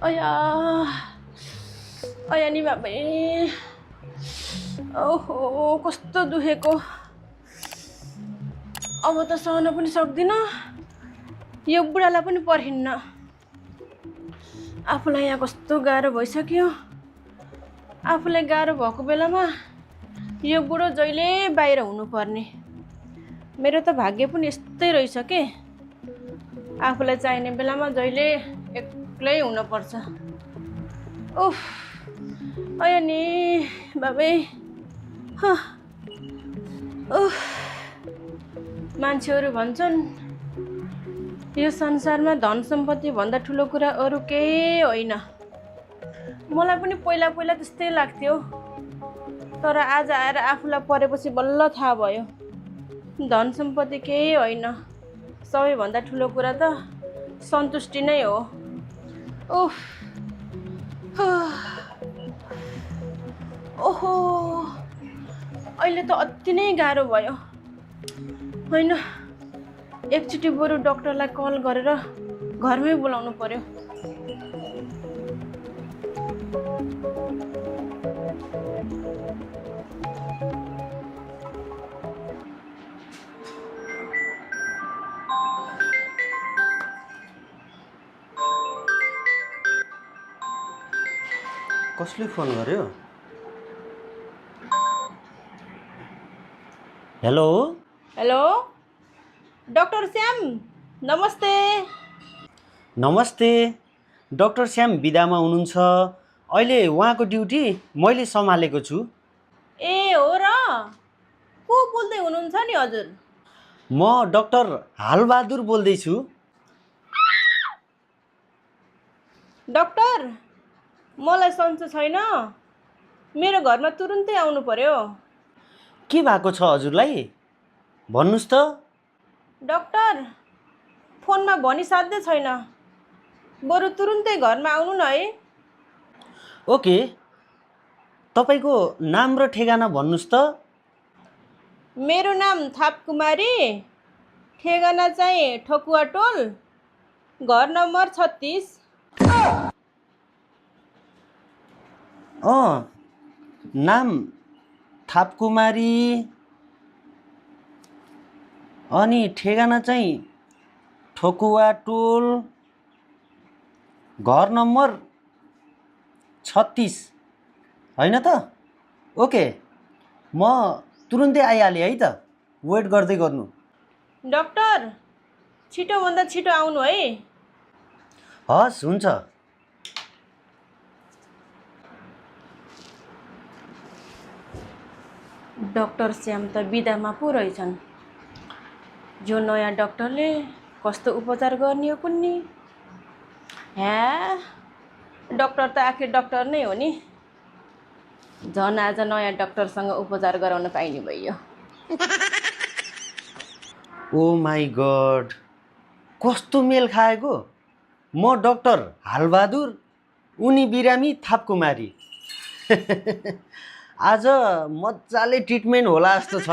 अया अया नि बाबे ओहो कस्तो दुखेको अब त सहन पनि सक्दिन यो बुढालाई पनि पर्खिन्न आफूलाई यहाँ कस्तो गाह्रो भइसक्यो आफूलाई गाह्रो भएको बेलामा यो बुढो जहिले बाहिर हुनुपर्ने मेरो त भाग्य पनि यस्तै रहेछ के आफूलाई चाहिने बेलामा जहिले एक्लै हुनुपर्छ उफ अया नि बाबे मान्छेहरू भन्छन् यो संसारमा धन सम्पत्ति भन्दा ठुलो कुरा अरू केही होइन मलाई पनि पहिला पहिला त्यस्तै लाग्थ्यो तर आज आएर आफूलाई परेपछि बल्ल थाहा भयो धन सम्पत्ति केही होइन सबैभन्दा ठुलो कुरा त सन्तुष्टि नै हो उफ ओहो अहिले त अति नै गाह्रो भयो होइन एकचोटि बरु डाक्टरलाई कल गरेर घरमै बोलाउनु पर्यो कसले फोन गर्यो? हेलो हेलो डाक्टर श्याम नमस्ते नमस्ते डाक्टर श्याम बिदामा हुनुहुन्छ अहिले उहाँको ड्युटी मैले सम्हालेको छु ए हो र को बोल्दै हुनुहुन्छ नि हजुर म डाक्टर हालबहादुर बोल्दैछु डाक्टर मलाई सन्चो छैन मेरो घरमा तुरुन्तै आउनु पर्यो के भएको छ हजुरलाई भन्नुस् त डाक्टर फोनमा भनिसाध्यै छैन बरु तुरुन्तै घरमा आउनु न है ओके तपाईको नाम र ठेगाना भन्नुस् त मेरो नाम थापकुमारी ठेगाना चाहिँ ठकुवा टोल घर नम्बर 36 नाम थापकुमारी अनि ठेगाना चाहिँ ठकुवा टोल घर नम्बर 36 होइन त ओके म तुरुन्तै आइहालेँ है त वेट गर्दै गर्नु डाक्टर छिटोभन्दा छिटो आउनु है हस् हुन्छ डाक्टर श्याम त बिदामा पो रहेछन् जो नयाँ डाक्टरले कस्तो उपचार गर्ने हो कुन्नी डाक्टर त आखिर डाक्टर नै हो नि झन् आज नयाँ डाक्टरसँग उपचार गराउन पाइने भयो ओ माई गड कस्तो मेल खाएको म डाक्टर हालबहादुर उनी बिरामी थापकुमारी आज मजाले ट्रिटमेन्ट होला जस्तो छ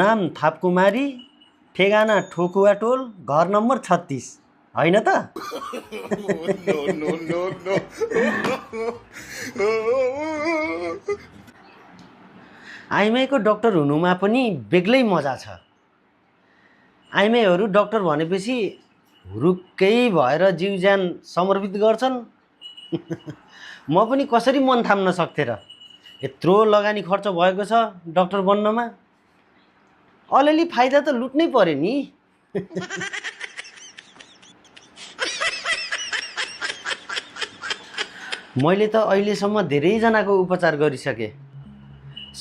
नाम थापकुमारी ठेगाना ठोकुवा टोल घर नम्बर 36 होइन त आइमाईको डाक्टर हुनुमा पनि बेग्लै मजा छ आइमाईहरू डाक्टर भनेपछि हुरुक्कै भएर जीव ज्यान समर्पित गर्छन् म पनि कसरी मन थाम्न सक्थेँ र यत्रो लगानी खर्च भएको छ डाक्टर बन्नमा अलिअलि फाइदा त लुट्नै पर्यो नि मैले त अहिलेसम्म धेरैजनाको उपचार गरिसकेँ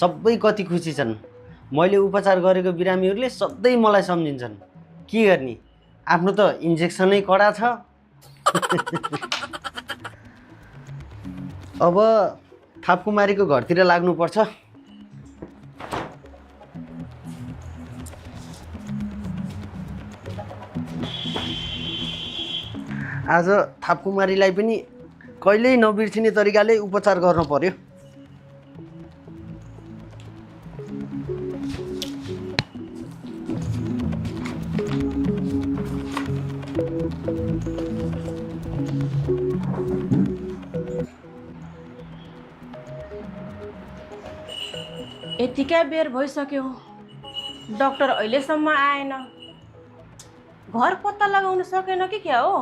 सबै कति खुसी छन् मैले उपचार गरेको बिरामीहरूले सधैँ मलाई सम्झिन्छन् के गर्ने आफ्नो त इन्जेक्सनै कडा छ अब थापकुमारीको घरतिर लाग्नुपर्छ आज थापकुमारीलाई पनि कहिल्यै नबिर्सिने तरिकाले उपचार गर्न पर्यो यतिकै बेर भइसक्यो डाक्टर अहिलेसम्म आएन। घर पत्ता लगाउन सकेन कि क्या हो?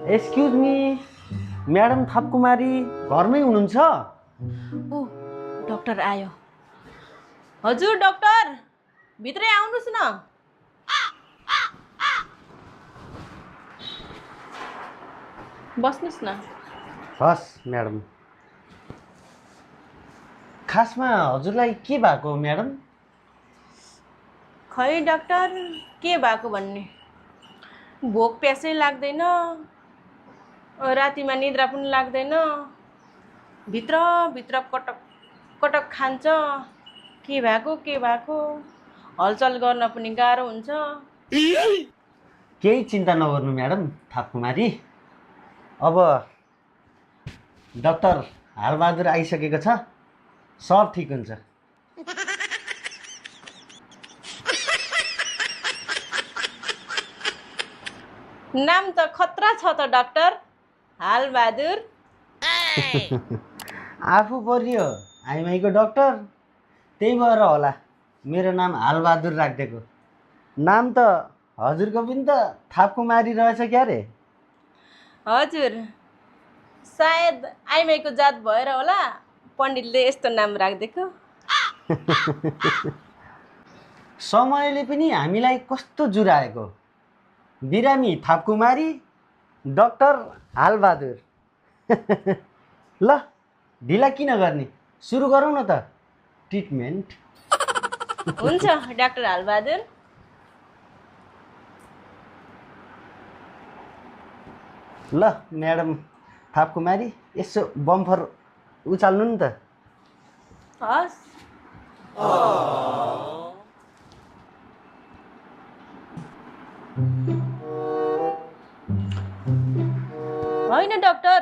एक्सक्युज मी, म्याडम थपकुमारी घरमै हुनुहुन्छ? ऊ डाक्टर आयो। हजुर डाक्टर, भित्रै आउनुहोस् न। बस्नुहोस् न। हस् म्याडम। खासमा हजुरलाई के भएको म्याडम? खै डाक्टर, के भएको भन्ने, भोक प्यासै लाग्दैन, रातिमा निद्रा पनि लाग्दैन, भित्र कटक कटक खान्छ। के भएको हलचल गर्न पनि गाह्रो हुन्छ। केही चिन्ता नगर्नु म्याडम थपकुमारी। अब डाक्टर हालबहादुर आइसकेको छ, सब ठिक हुन्छ। नाम त खतरा छ त डाक्टर, हालबहादुर। आफू परियो आइमाईको डाक्टर, त्यही भएर होला मेरो नाम हालबहादुर राखिदिएको। नाम त हजुरको पनि त थपकुमारी रहेछ क्या रे? हजुर, सायद आइमाईको जात भएर होला पण्डितले यस्तो नाम राखिदिएको। समयले पनि हामीलाई कस्तो जुराएको। बिरामी थपकुमारी, डाक्टर हालबहादुर। ल ढिला किन गर्ने, सुरु गरौँ न त ट्रिटमेन्ट। हुन्छ डाक्टर हालबहादुर। ल म्याडम थपकुमारी, यसो बम्फर उचाल्नु नि त। हस्। होइन डाक्टर,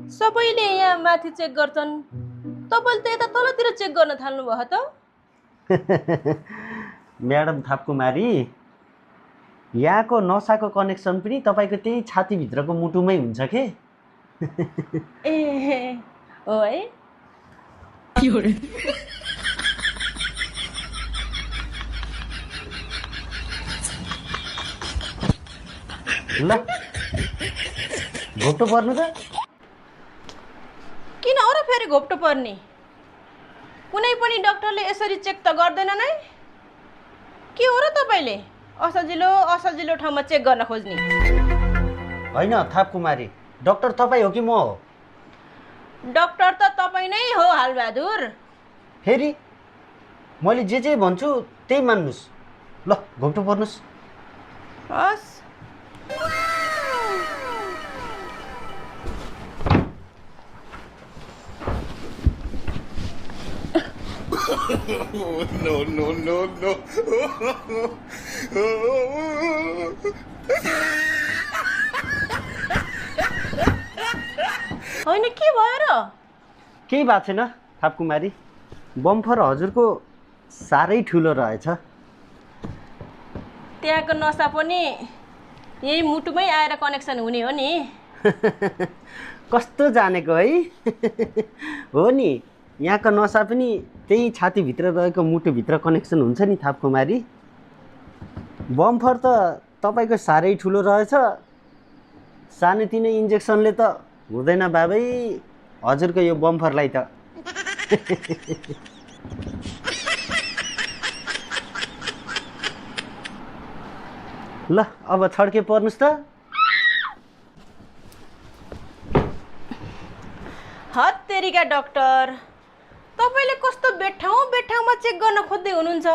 सबैले यहाँ माथि चेक गर्छन्, तपाईँले त यता तलतिर चेक गर्न थाल्नु भयो त। म्याडम थपकुमारी, यहाँको नसाको कनेक्सन पनि तपाईँको त्यही छातीभित्रको मुटुमै हुन्छ के। ए हो है। ल घोप्टो पर्नु त। किन हो र फेरि घोप्टो पर्ने? कुनै पनि डाक्टरले यसरी चेक त गर्दैन नै। के हो र तपाईँले असजिलो ठाउँमा चेक गर्न खोज्ने? होइन थपकुमारी, डाक्टर तपाईँ हो कि म हो? डाक्टर त तपाईँ नै हो हालबहादुर। फेरि मैले जे भन्छु त्यही मान्नुहोस्। ल घोप्टो पर्नुहोस्। हस्। No. होइन के भयो र? केही भएको छैन थपकुमारी, बम्फर हजुरको साह्रै ठुलो रहेछ। त्यहाँको नसा पनि यही मुटुमै आएर कनेक्सन हुने हो नि। कस्तो जानेको है। हो नि, यहाँको नसा पनि त्यही छातीभित्र रहेको मुटुभित्र कनेक्सन हुन्छ नि थपकुमारी। बम्फर त तपाईँको साह्रै ठुलो रहेछ, सानोतिनो इन्जेक्सनले त हुँदैन बाबै हजुरको यो बम्फरलाई त। ल अब छड्के पर्नुहोस् त। हत्तेरीका डाक्टर, तपाईँले कस्तो बेठाउँमा चेक गर्न खोज्दै हुनुहुन्छ?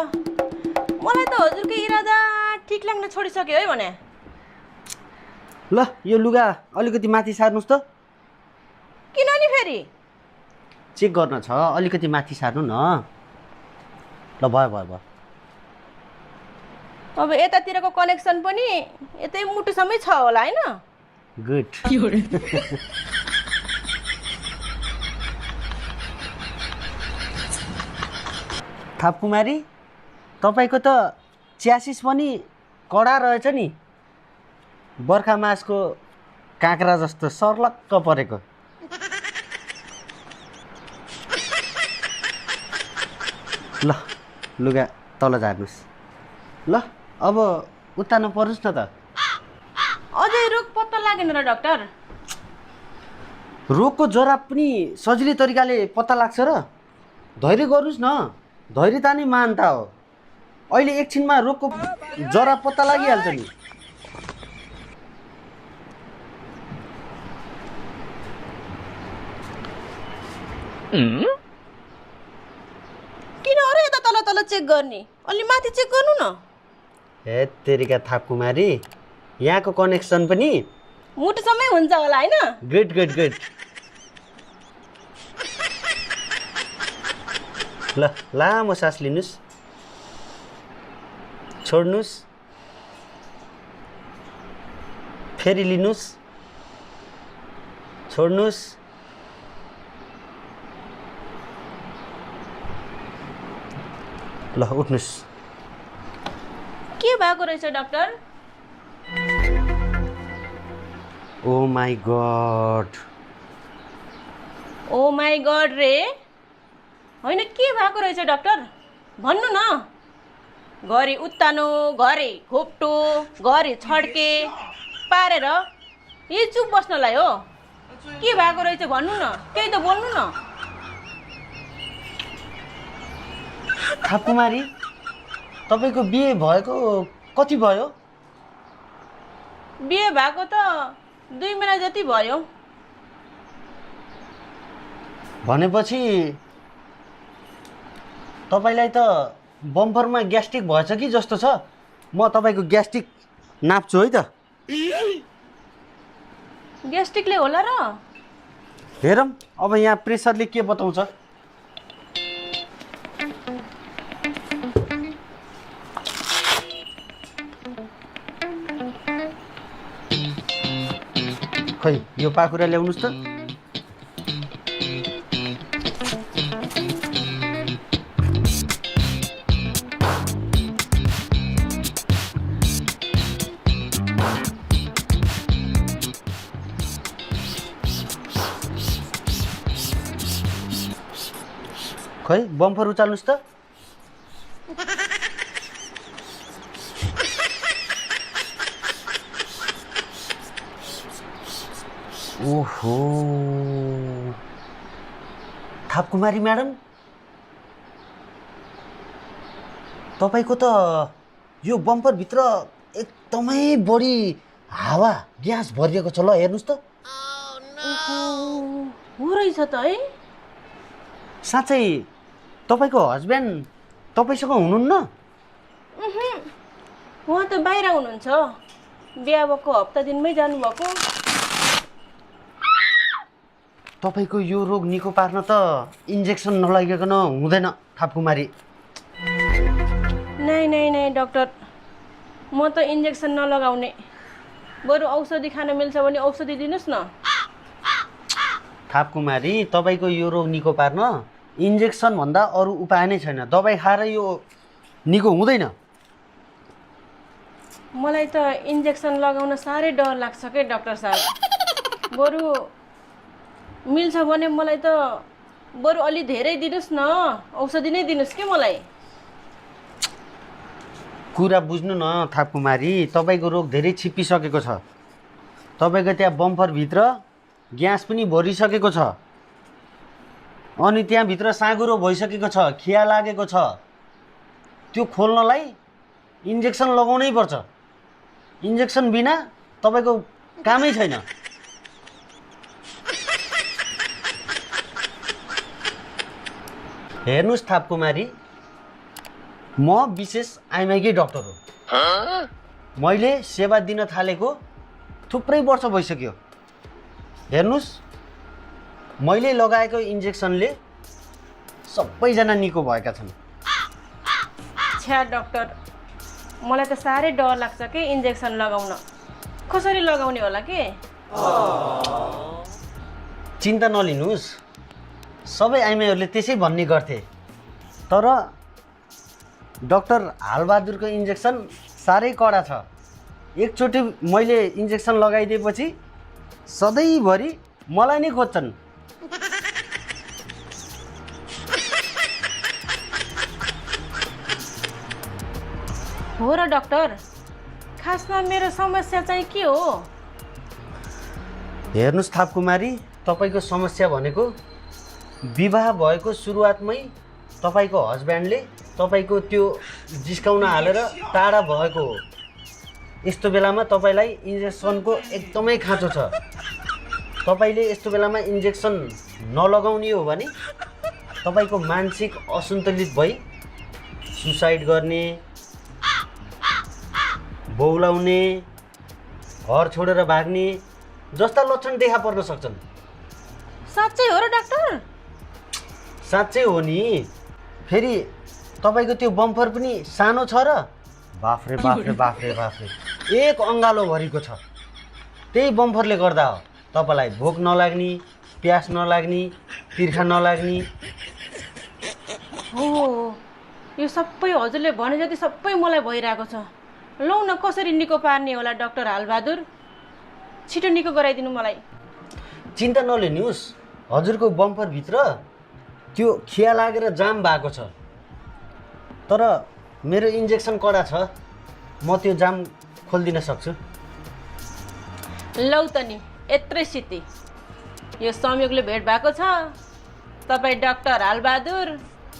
मलाई त हजुरको इरादा ठिक लाग्न छोडिसक्यो है भने। ल यो लुगा अलिकति माथि सार्नुहोस् त। किन नि फेरि? चेक गर्न छ, अलिकति माथि सार्नु न। ल भयो। अब यतातिरको कनेक्सन पनि यतै मुटुसम्मै छ होला होइन? गुड। थपकुमारी, तपाईँको त च्यासिस पनि कडा रहेछ नि। बर्खा मासको काँक्रा जस्तो सर्लक्क परेको। ल लुगा तल झार्नुहोस्। ल अब उत्तानो पर्नुहोस् न त। अझै रोग पत्ता लागेन र डाक्टर? रोगको जरा पनि सजिलै तरिकाले पत्ता लाग्छ र? धैर्य गर्नुहोस् न, धैर्यता नै महानता हो। अहिले एकछिनमा रोगको जरा पत्ता लागिहाल्छ नि। किन अरे यता तल तल चेक गर्ने? अलि माथि चेक गर्नु न। हे तेरिका थापकुमारी, यहाँको कनेक्सन पनि मुटुसम्मै हुन्छ होला हैन? Good good good. ल लामो सास लिनुहोस्, छोड्नुहोस्, फेरि लिनुहोस्, छोड्नुहोस्। ल उठ्नुहोस्। के भएको रहेछ doctor? Oh my God. Oh my God रे? होइन के भएको रहेछ डाक्टर? भन्नु न। घरि उत्तानो, घरि घोप्टो, घरि छड्के पारेर यही चुप बस्नलाई हो? के भएको रहेछ भन्नु न, केही त बोल्नु न। थापकुमारी, तपाईँको बिहे भएको कति भयो? बिहे भएको त 2 महिना जति भयो। भनेपछि तपाईँलाई त बम्फरमा ग्यास्ट्रिक भएछ कि जस्तो छ। म तपाईँको ग्यास्ट्रिक नाप्छु है त। ग्यास्ट्रिकले होला र? हेरौँ अब यहाँ प्रेसरले के बताउँछ। खै यो पाखुरा ल्याउनुहोस् त। खै बम्फर उचाल्नुहोस् त। ओहो थापकुमारी म्याडम, तपाईँको त यो बम्परभित्र एकदमै बढी हावा ग्यास भरिएको छ। ल हेर्नुहोस् त। हो रहेछ त है। साँच्चै तपाईँको हस्बेन्ड तपाईँसँग हुनुहुन्न? उहाँ त बाहिर हुनुहुन्छ। बिहा भएको हप्ता दिनमै जानुभएको। तपाईँको यो रोग निको पार्न त इन्जेक्सन नलागिकन हुँदैन थापकुमारी। नै नै नै डाक्टर, म त इन्जेक्सन नलगाउने। बरु औषधि खान मिल्छ भने औषधि दिनुहोस् न। थापकुमारी, तपाईँको यो रोग निको पार्न इन्जेक्सन भन्दा अरू उपाय नै छैन। दबाई खाएर यो निको हुँदैन। मलाई त इन्जेक्सन लगाउन साह्रै डर लाग्छ के डाक्टर साहब। बरु मिल्छ भने मलाई त बरु अलि धेरै दिनुहोस् न, औषधि नै दिनुहोस् के मलाई। कुरा बुझ्नु न थापकुमारी, तपाईँको रोग धेरै छिप्पिसकेको छ। तपाईँको त्यहाँ बम्फरभित्र ग्यास पनि भरिसकेको छ। अनि त्यहाँभित्र साँगुरो भइसकेको छ, खिया लागेको छ। त्यो खोल्नलाई इन्जेक्सन लगाउनै पर्छ। इन्जेक्सन बिना तपाईँको कामै छैन। हेर्नुहोस् थापकुमारी, म विशेष आइमाईकै डक्टर हो। मैले सेवा दिन थालेको थुप्रै वर्ष भइसक्यो। हेर्नुहोस्, मैले लगाएको इन्जेक्सनले सबैजना निको भएका छन्। छ्या डाक्टर, मलाई त साह्रै डर लाग्छ के इन्जेक्सन लगाउन। कसरी लगाउने होला के? चिन्ता नलिनुहोस्, सबै आइमाईहरूले त्यसै भन्ने गर्थे। तर डाक्टर हालबहादुरको इन्जेक्सन साह्रै कडा छ। एकचोटि मैले इन्जेक्सन लगाइदिएपछि सधैँभरि मलाई नै खोज्छन्। हो र डाक्टर, खासमा मेरो समस्या चाहिँ के हो? हेर्नुहोस् थापकुमारी, तपाईँको समस्या भनेको विवाह भएको सुरुवातमै तपाईँको हस्ब्यान्डले तपाईँको त्यो जिस्काउन हालेर टाढा भएको हो। यस्तो बेलामा तपाईँलाई इन्जेक्सनको एकदमै खाँचो छ। तपाईँले यस्तो बेलामा इन्जेक्सन नलगाउने हो भने तपाईँको मानसिक असन्तुलित भई सुसाइड गर्ने, बौलाउने, घर छोडेर भाग्ने जस्ता लक्षण देखा पर्न सक्छन्। साँच्चै हो र डाक्टर? साँच्चै हो नि। फेरि तपाईँको त्यो बम्पर पनि सानो छ र बाफ्रे बाफ्रे बाफ्रे बाफ्रे एक अङ्गालोभरिको छ। त्यही बम्फरले गर्दा हो तपाईँलाई भोक नलाग्ने, प्यास नलाग्ने, तिर्खा नलाग्ने। हो यो सबै हजुरले भने जति सबै मलाई भइरहेको छ। लौ न, कसरी निको पार्ने होला डाक्टर हालबहादुर? छिटो निको गराइदिनु मलाई। चिन्ता नलिनुहोस्, हजुरको बम्फरभित्र त्यो खिया लागेर जाम भएको छ। तर मेरो इन्जेक्सन कडा छ, म त्यो जाम खोलिदिन सक्छु। लौ त नि, यत्रै सिति यो संयोगले भेट भएको छ। तपाईँ डाक्टर हालबहादुर,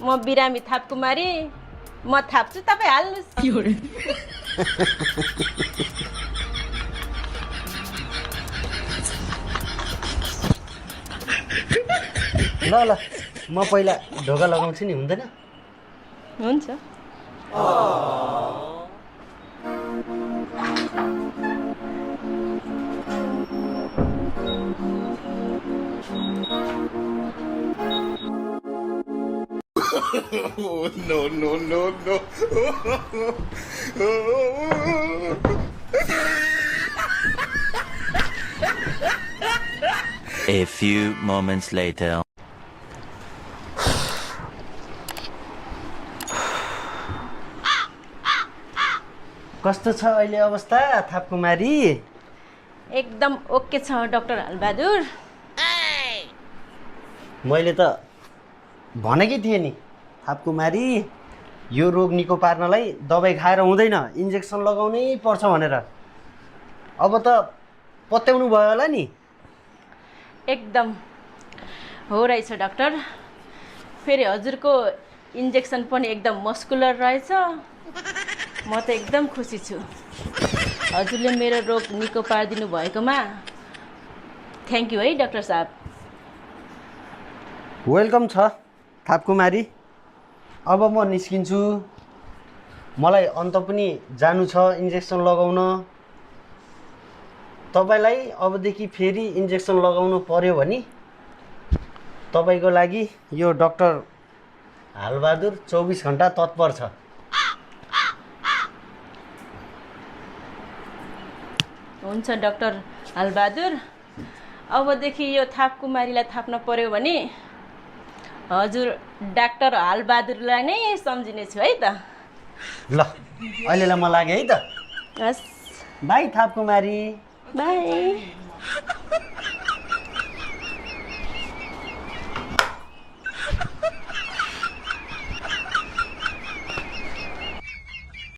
म बिरामी थापकुमारी। म थाप्छु, तपाईँ हाल्नुहोस्। ल ल, म पहिला ढोका लगाउँछु नि, हुँदैन? हुन्छ। Oh, no, no, no, no. A few moments later. कस्तो छ अहिले अवस्था थापकुमारी? एकदम ओके छ डाक्टर हालबहादुर। मैले त भनेकै थिएँ नि थापकुमारी, यो रोग निको पार्नलाई दबाई खाएर हुँदैन, इन्जेक्सन लगाउनै पर्छ भनेर। अब त पत्याउनु भयो होला नि? एकदम हो रहेछ डाक्टर। फेरि हजुरको इन्जेक्सन पनि एकदम मस्कुलर रहेछ। म त एकदम खुसी छु। हजुरले मेरो रोग निको पारिदिनु भएकोमा थ्याङ्क यू है डाक्टर साहब। वेलकम छ थापकुमारी। अब म निस्किन्छु, मलाई अन्त पनि जानु छ इन्जेक्सन लगाउन। तपाईँलाई अबदेखि फेरि इन्जेक्सन लगाउनु पर्यो भने तपाईँको लागि यो डाक्टर हालबहादुर 24 घन्टा तत्पर छ। हुन्छ डाक्टर हालबहादुर, अबदेखि यो थापकुमारीलाई थाप्न पर्यो भने हजुर डाक्टर हालबहादुरलाई नै सम्झिनेछु है त। ल अहिलेलाई म लागेँ है त। हस्, बाई थापकुमारी। बाई।